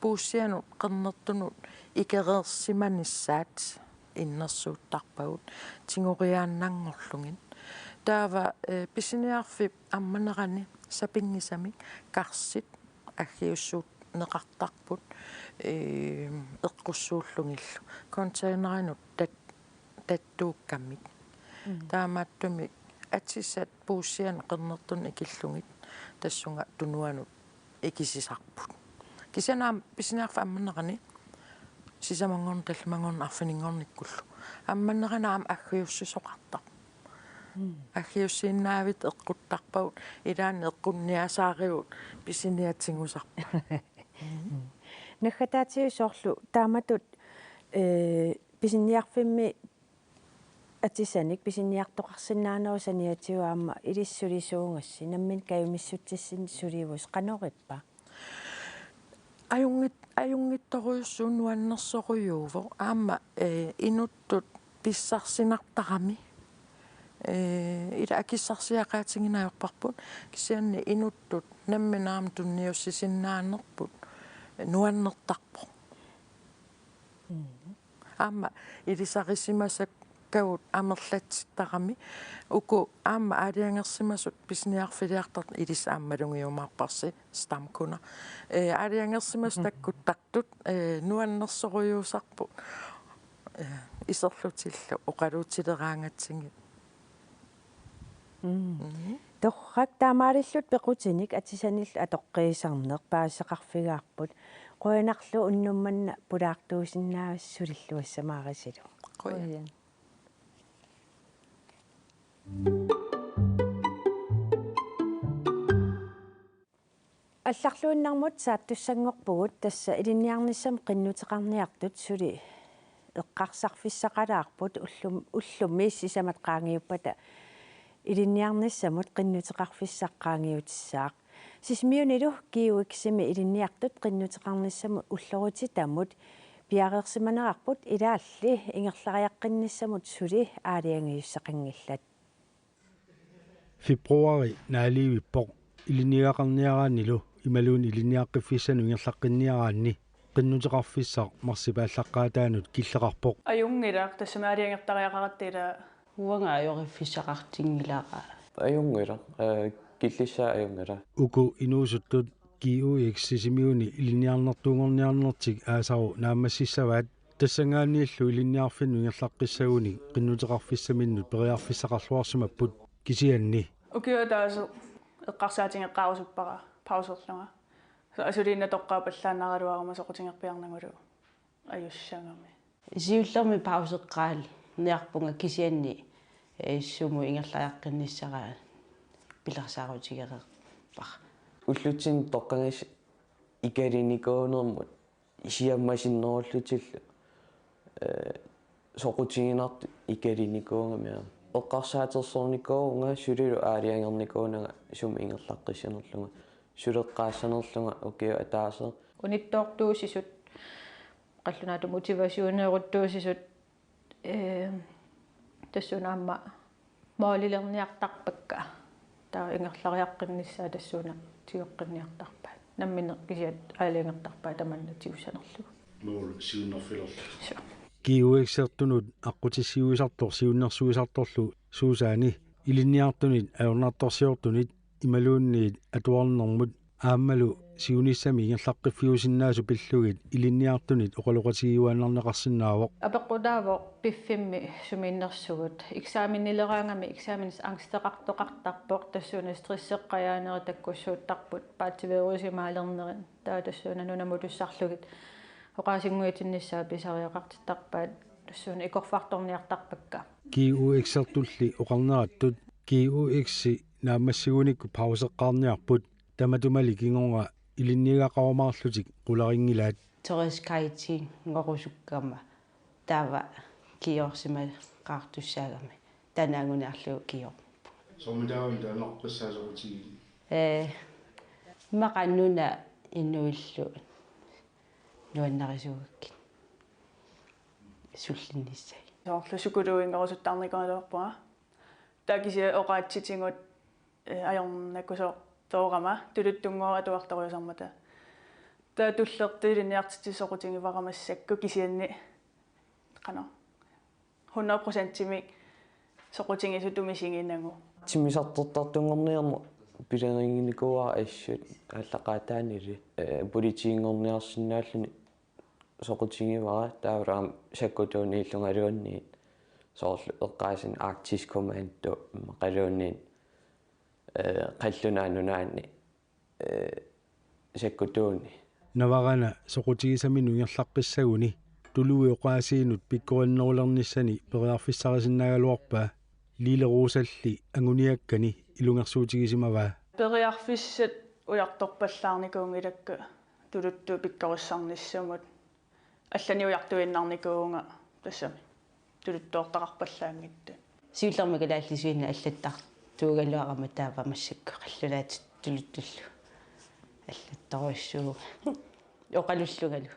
пууссианут қернертунут икереерсиманиссаат иннерсууттарпагут тигориааннангорлугин таава писиниарфип амманерани сапингисами карсит аггиуссуут неқартарпут эққуссууллугиллу контейнеринут таттууккаммит таамааттуми атсисат пууссиан қернертун икиллугит тассунга тунуанут икисисарпут кисанаам писиниарфа амманерани сисамангорн талмангорн арфинингорниккуллу амманеранаам аггиуссусоқартар агиуссииннаавит эққуттарпагут илаани эққунниасаариут писиниатсигусарпа нахатаатиусоорлу тааматут писинниарфимми атисаник писинниартоқарсинаанеру саниатиуаама илиссулисуунгасси наммин каюмиссутсиссин суливус канориппа аюнгитторуйуссуун нуаннерсоруйуувоо аама инуттут писсарсинартарами ила акиссарсиақаатингинаажорпарпут кисианни инуттут намминаам тунниуссисиннаанерпут нуаннертарпо аама илисарисимасак каут амерлатситтарами уку аама аалиангерсимасут писниарфилиартар илис ааммалунгиумаарпарси стамкуна аалиангерсимас таккуттартут нуаннерсоруйуусарпу исерлутиллу оқалуутилераангатсиги торрак таамаалиллут пеқутиник атисанил атоққиисарнеқ паасеқарфигаарпут қуянарлу уннумманна пулаартуусиннаавассулиллуассамаарисилу қуян алларлуиннармут сааттуссангорпугут тасса илинниарниссам қиннутеқарниартут сули эққарсарфиссақалаарпут уллумми иссисамат qaangiuppata илинниарниссамут qinnuteqarfissaqqaangiutissаақ сисмиунилу киуиксими илинниартут qinnuteqarnissamut уллорутитамут пиареерсиманерарпут илаалли ингерлариаққинниссамут сули аалиангиуссақангиллат фебруари наалиивиппоқ илиниақарниарааннилу ималуун илиниаққиффиссану ингерлаққинниараанни qinnuteqarfissaq марсипааллаққаатаанут киллеқарпоқ аюнгилаақ тассамаалиангертариақараттила уанга аёриффиссақартингилаара аюнгила киллиссаа аюнгила уку инуусуттут киуик сисимиуни илиниарнертуунгорниарнертик аасару наамассиссаваат тассангааннииллу илиниарфинну ингерлаққиссагуни qinnuteqarfissamиннут периарфиссақарлуарсимаппут кисианни укиотаасу эққарсаатингеққарусуппара паусерлунга асулиинна тоққаапаллаанараруарма соқутингерпиарнагулу аюссангами сиуллерми паусеққаал неарпунга кисианни иссуму ингерлааққинниссараа пилерсаарутигереқпар уллутсин тоққангас икалиникоонермут исиаммасиннеруллутиллу соқутингинарт икалиникоongамиа эққарсаатерсорникоонга сулилу аалиангерникоонага сум ингерлаққиссанерлунга сулеққаассанерлунга укиу атаасер униттоортуусисут қаллунаату мотивасионеерутtuusisut тассунаамма маалилерниартарпакка таа ингерлариаққиннссаа тассуна тиоққинниартарпаа намминеқ кисиат аалиангертарпаа таманна тиуссанерлу мол сиуннерфилерлу киуексертунут аққутиссиуисартор сиуннерсуисарторлу суусаани илинниартунит аернарторсиортунит ималуунниит атуарнэрмут ааммалу сиуниссами ингерлаққиффиусиннаасу пиллугит илинниартунит оқалуқатигиуаннарнеқарсинаавоқ апеққудаавоқ пиффимми сумииннерсугут экзааминнилераангами экзааминис ангстеқартоқартарпоқ тассуна стрессеққаяанери таккуссууттарпут паатсиверуисимаалернерин таа тассуна нунамутуссарлугит оқаасингуитиннссаа писариоқартиттарпаат тассуна икорфарторниартарпакка киуексертулли оқарнераттут киуекси наамассигуникку паусеққарниарпут таматумали кингонга илиннигақарумаарлутик qularingилаат торискайти ngorusukkamma таава киорсима qaartussаагами танаангуниарлу киор сомидаавин таанерпассаасорутиги мақаннуна иннуиллу нуаннарисугакки суллинниссай соорлусукулуингорусуттарникоалуарпуа такиси оқаатситингут аёрнаккусоо тоорама тулуттунгуара туарторюсармата таа туллертилиниартитсоқутингиварамассакку кисианни қано 100% тимик соқутингисутумисигиннагу тимисартертартунгорниарма пилерингиникуара ассут аллақаатаанили политиингорниарсинааллуни соқутингивара таавраам саккутууннииллунгалуанниит соорлу эққаасин арктис командо қалуунниит qallunaannunaanni саккутууни наварана соқутигисамину ингерлаққиссагуни тулуи оқаасиинут пиккориннерулерниссани периарфиссарисиннагалуарпаа Lille Rosalli anguniakkani ilungersuutigisimavaa. Periarfissat ujartorpallaarnikuungilakka tuluttu pikkarussarnissumut allani ujartuinnarnikuunga тассами tuluttuortaqarpallaangittu сиуллэрмикалааллисуинна аллаттар туугалуарама таава массакка қаллулаат тулуттуллу аллатторуссуу оқалуллугалу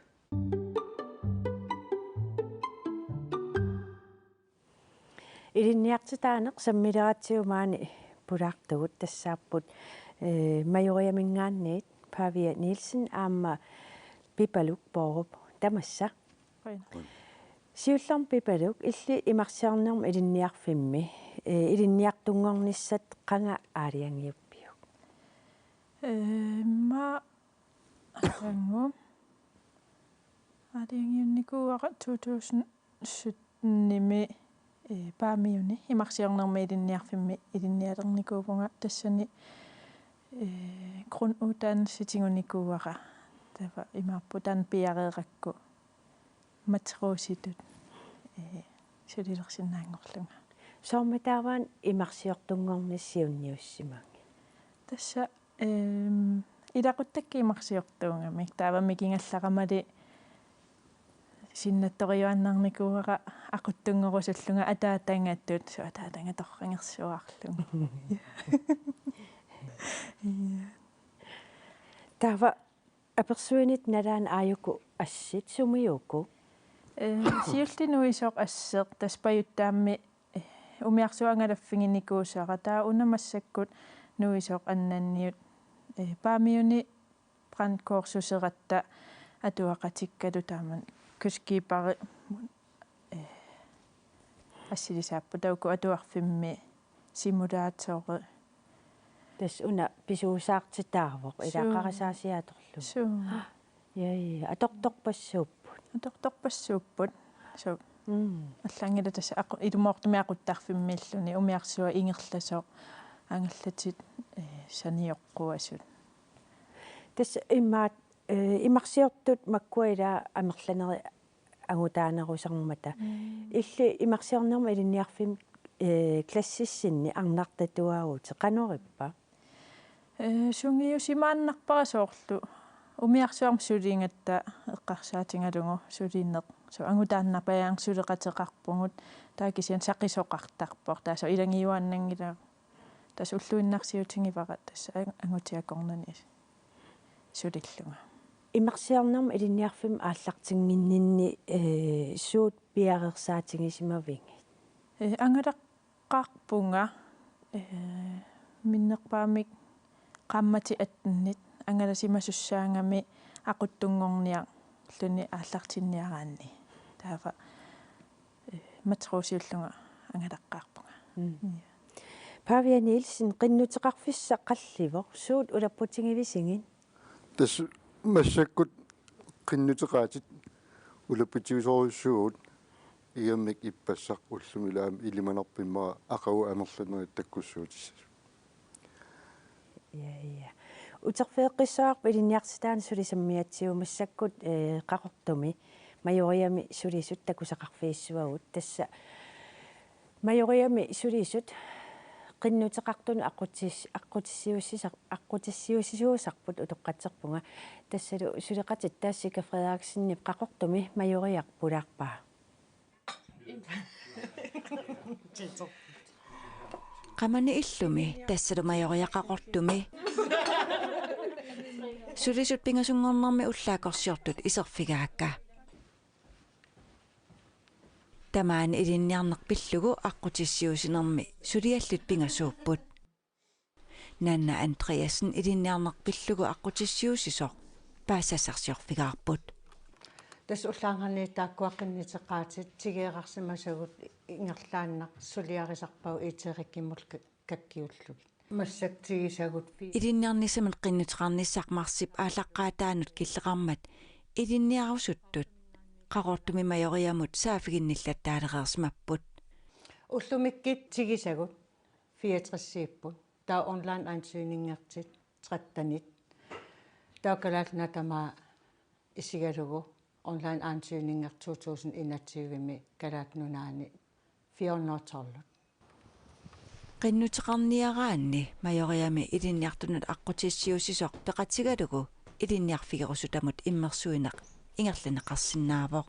илинниартитаанеқ саммилератсиумаани пулаартугут тассааппут майориамингаанниит Pavia Nielsen аама пипалук пооруп тамасса сиуллерм пипалук илли имарсиарнерм илинниарфимми илинниартунгорниссат qanga аалиангиуппиук ма ангу аалиангиунникууара 2007 ними паамиуни имарсиарнерми илинниарфимми илинниалерникуупунга тассани grunduddannelsestingunikkuara tava imarputan piareerakku matrositut sulilersinnaangorlunga soormataavaan imarsiortungornissiunniussimaangi tassa ilaquttakki imarsiortuungamik taavammi kingallaramali sinnattoriuannarnikuara aquttungorusallunga ataatangattut su ataatangatorrangersuarlunga Tava apersuinit nalaan aayuku assit sumiuku siullinuisoq asseq taspajuttaammi umiarsuangalaffinginnikuusaqa taa unamassakut nuisoq annanniut paamiuni brandkorsuseratta atuaqatikkalu taaman kuskiipari assilisaappu tauku atuarfimmi simulaatore tas una pisuusaartitaarvoq ilaqarasaasiaatorlu ja atortorpassuupput so аллангила тасса илумоортумиақуттарфиммииллуни умиарсуа ингерласоо ангаллатит саниоққуасут тасса иммаат имарсиортут маккуила амерланери агутаанерусармата илли имарсиорнерма илинниарфим классиссинни арнартатуаагут канориппа сунгиусимааннарпарасоорлу умиарсуарм сулингатта эққарсаатингалугу сулииннеқ су ангутааннапаяангсулеқатеқарпугут таакисиан сақисоқартарпор таасо илангиуааннангила тас уллуиннарсиутингивара тасса ангутиакорнани сулиллуга имарсиарнерма илинниарфим ааллартингиннинни суут пиарерсаатингисимавинги ангалаққарпунга миннерпаамик qaammati atnit angalasимасуссаангами aquttungornia луни ааллартинниараанни таава матросиуллунга ангалаққарпунга Pavia Nielsen qinnuteqarfissa qallivoq suut ulapputingivисingin тас массаккут qinnuteqaatit улаппутигисоруссуут иаммик иппассақ уллумилаам илиманарпиммаа ақагу амерланери таккуссуутис я утерфеэққиссаарпа илинниартитаани сулисаммиатсиу массаккут қақортуми майориами сулисут такусақарфииссуагут тасса майориами сулисут qinnuteqartun aqutissiussisuusarput utoqqaterpunga tassalu suleqatit taassika Frederiksenni qaqortumi majoriarpulaarpaa qamani illumi tassalu majoriaqaqortumi sulisut pingasungornermi ullaakorsiortut iserfigaakka тамаан илинниарнерпиллугу аққутиссиусинерми сулиаллут пингасууппут нанна Андреассен илинниарнерпиллугу аққутиссиусисоқ паассасарсиорфигаарпут тас уллаангарни тааккуаққиннитеқаатит тигеэқарсимасагут ингерлааннақ сулиарисарпау иитериккиммул каккиуллугит массактигисагут илинниарнисамат қиннутеқарниссақмарсип аалаққаатаанут киллеқармат илинниарусуттут qaqortumi majoriamut saafiginnillattaalereersmapпут уллумиккит тигисагут 64-сииппут таа онлайн ансуининngерtit 13-нит таакалаална тамаа исигалугу онлайн ансуининngер 2021-ми калаатнунаани 412 qinnuteqarniaraanni majoriami ilinniartunut aqqutissiusisoq peqatigalugu ilinniarfigerusutammut immersuinaq ingerlaneqarsinnaaavoq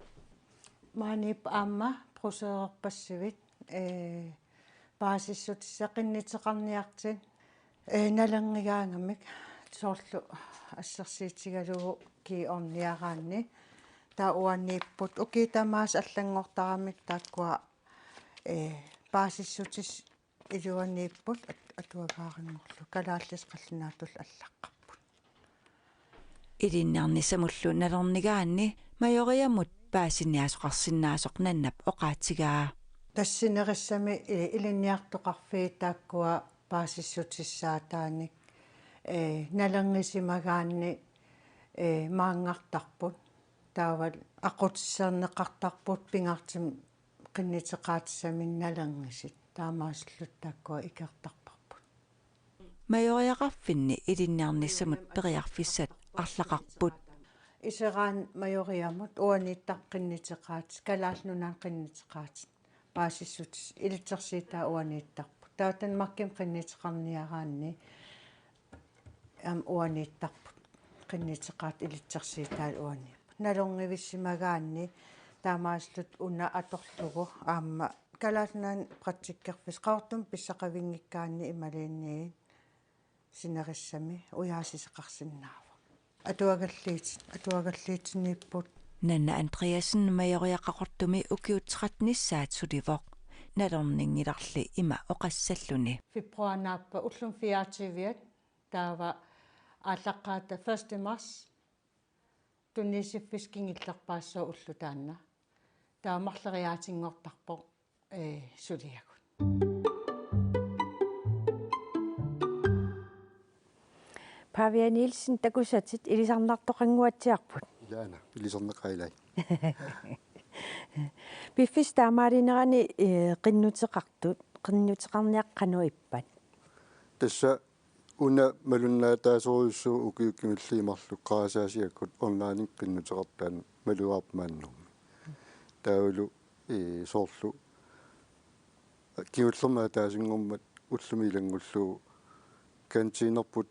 маанip аама прусеерпассивит паасиссутиссақиннитеқарниартин налангигаангамик соорлу ассерсиитигалугу киорниараанни таа уаннииппут укитамаас аллангортарамик тааккуа паасиссутис илуаннииппут атуагаариннерлу калааллис қаллинаатул аллаққарпут илинниарнисамуллу налернигаанни majoriamut паасинниасоқарсиннаасоқ наннап оқаатигаа тассинериссами илинниартоқарфии тааккуа паасиссутиссаатааник налангисимагаанни маангартарпут таавал ақутиссернеқартарпут пингартим қиннитеқаатиссамин налангисит таамааслут тааккуа икертарпарпут majoriaqarfinni ilinniarnissamut periarfissat арлақарпут исераан majoriamut уанииттаққиннитеқаат калаалнунаан қиннитеқаат паасиссутис илитерсиитаа уанииттарпут таатан марким қиннитеқарниараанни ам уанииттарпут qinniiteqaat ilitsersiitaal uanniip nalorngivissimaгаанни таамааслут уна аторлугу аама калаалнаан практиккерфис qaortum pissaqavinngikkaanni imaliinniin sinerissammi ujaasisеқарсиннаава атуагаллиитиннииппут Nanna Andreasen majoriaqaqortumi ukiutteqatnissaat sulivoq nalorningilarli ima oqassalluni februarnaappa ullum 24 taava ааллаққаата 1 mars туннисиффискингиллерпаассоо уллутаанна таамарлериаатингортарпо сулиагут Pavia Nielsen takusatsit ilisarnartoqanguatsiarput Ilaana ilisarneqailai Biffis taamaarinерани qinnuteqarniaqqanu ippat тасса уна малуннаатаасоруйуссуу укиуккимиллиимарлу qaasаасиаккут онлайнин qinnuteqartaan малуаарпааннерми таавалу соорлу киуллермаа таасингуммат уллумилангуллуу кантинерпут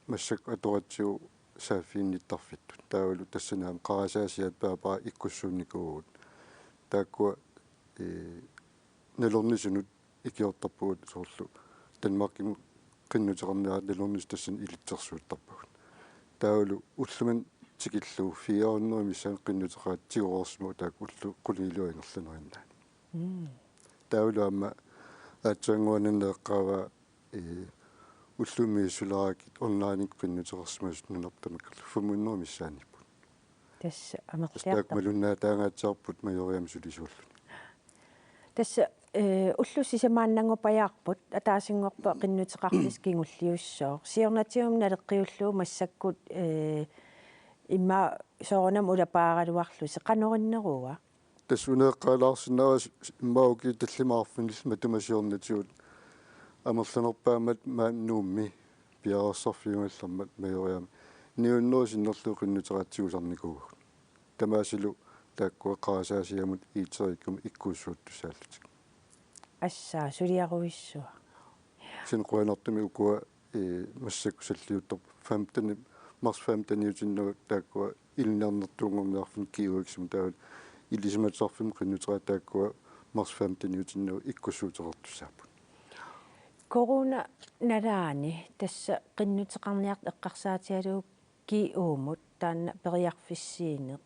массак аторатсиу саафиинниттарфиттут таавалу тассанаам qaasаасиат паапаа иккуссуунникуугут тааккуа налорнисунут икиортарпугут соорлу Danmarkим qinnuteqarniarat налорнис тассан илитсерсуuttарпагут таавалу уллуман тикиллуу 400 миссаан qinnuteqaat тигоорсму таак уллу кулилуангерланериннаани таавалу амма аатсангуананеэккаава уллумиисуларакит онлайник qinnuteqarsмасут нунартамаккерлу 500 миссааниппут тасса амерлиарта таак малуннаатаангаатсаарпут маёриам сулисууллуни тасса уллуссисамааннангупаяарпут атаасингорпа qinnuteqartis kingulliussoo siornatium naleqqiulluu массаккут имма соорнам улапааралуарлу сеқанориннеруа тассунеэккаалаарсинаа иммауки таллимаарфинил матумасиорнатиут амерланерпаамат мааннуумми пиарерсарфиунгаллермат маёриам ниуннерусиннерлуу qinnuteqaатсигусарникуугут тамаасилу тааккуа qaasаасиамут иитериккум иккууссууттусааллутик ассаа сулиаруиссуа синқуанартуми укуа массак саллиуттор 15 mars 15 ютиннуг тааккуа илнернертуунгорнеарфин киуаксум таавал илисиматсарфим qinnuteqaat тааккуа mars 15 ютиннуг иккуссуутерертуссааппут корона налаани тасса qinnuteqarniart эққарсаатиалуг ки уумут таанна периарфиссиинеқ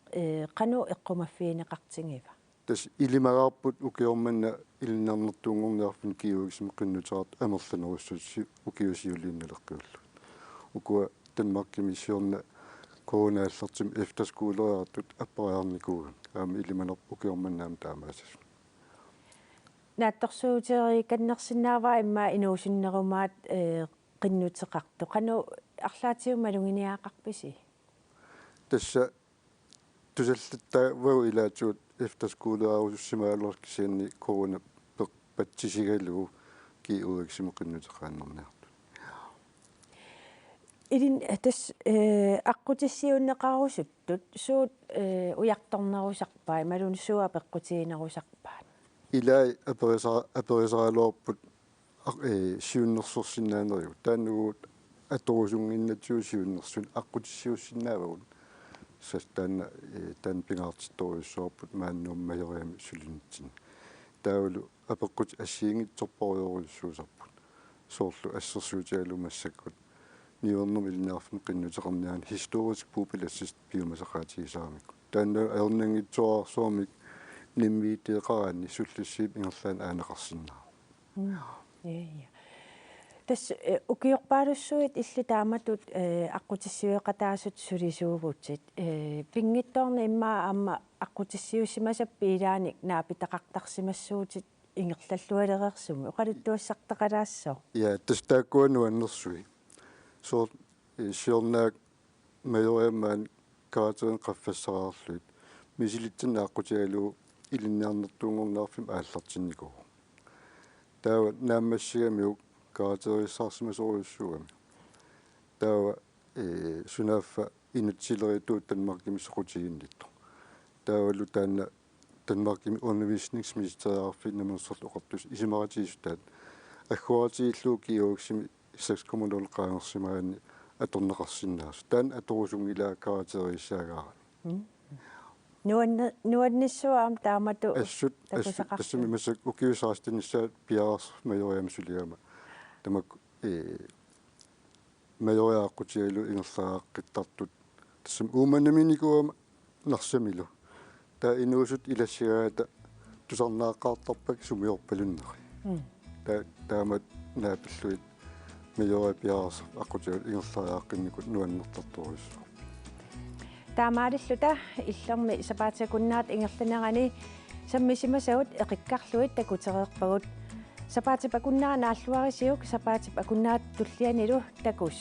қану эққумаффиинеқартингива тас илимагаарпут укиорманна илнернертуунгорнеарфин киуаксум qinnuteqaat амерланеруссутси укиусиулиинналеққиуллу укуа Danmarkimmissiorna coronaallертим efterskolereartut appariarnikuun aam ilimanor ukiormannaam taamaasas наатторсуутери каннерсинааваа имма инуусиннеруmaat qinnuteqartu qanu арлаатиумалугиниаақарписи тасса тусаллаттаа вау илаатуут efterskolerearussimaалуаркисианни корона патсисигалугу киуаксиму qinnuteqaannerniartu илин тас аққутиссиуннеқарусуттут суут уярторнерусарпаа малунсуа пеққутиинерусарпаат илай аперисаалуарпут siunnersorsinnaaneriu taannugut atorusungиннатсуу siunnersun аққутиссиуссиннаавагун састаана pingaartittoriussoorput maannuummajoriami sulinitsin таулу апеққут ассиингитсорпориоруйуссуусарпут соорлу ассерсуутигалумассаккут ниорнум илинаарфин qinnuteqarniaan historisk puupilassist piumasaqaatigisaaramikku таанна аернангитсуарсуармик ниммиитеқараани суллуссиип ингерлаан аанеқарсиннаа тас укиорпаалуссуит илли тааматут аққутиссиуеқатаасут сулисуувутсит пингитторна иммаа аама аққутиссиуссимасап пилааник наапитақартарсимассуутит ингерллаллуалерерсуми оқалуттуассартақалаассоо я тастааккуану аннерсуи соо сиорнаак маёриамаан каатерин qaffассараарлуит мисилитсинна аққутигалуу илинниарнертуунгорнаарфим ааллартинникуу таава наамассигамиук каатериссаарсимасоруйуссуугами таава сунаффа инутсилеритуут танмаркими соқутигиннитту таавалу таанна танмаркими undervisningsministeriet намерсорл оқартус исимаратиисутаат аггуатииллуу киууксими 6,0 qaangersimaani аторнеқарсиннаас таан аторусунгилаа каатериссаагаарани нуанниссуаам таамату ассут масак укиусаастинissаат пиарс маёриамсулиама тамак маёриааққутигалу ингерлаааққиттартут тассам ууманаминикуама нарсамилу таа инуусут илассигаата тусарнааққаартарпак сумиорпалуннери таамат наапиллуит маёриа пиарс аққутигал ингерлаааққинникут нуаннертарторуссу таамаалиллута иллерми сапаатикуннаат ингерланерани саммисимасагут эқиккарлуит такутереерпагут сапаатипакуннаа нааллуарисиук сапаатипакуннаат туллианилу такус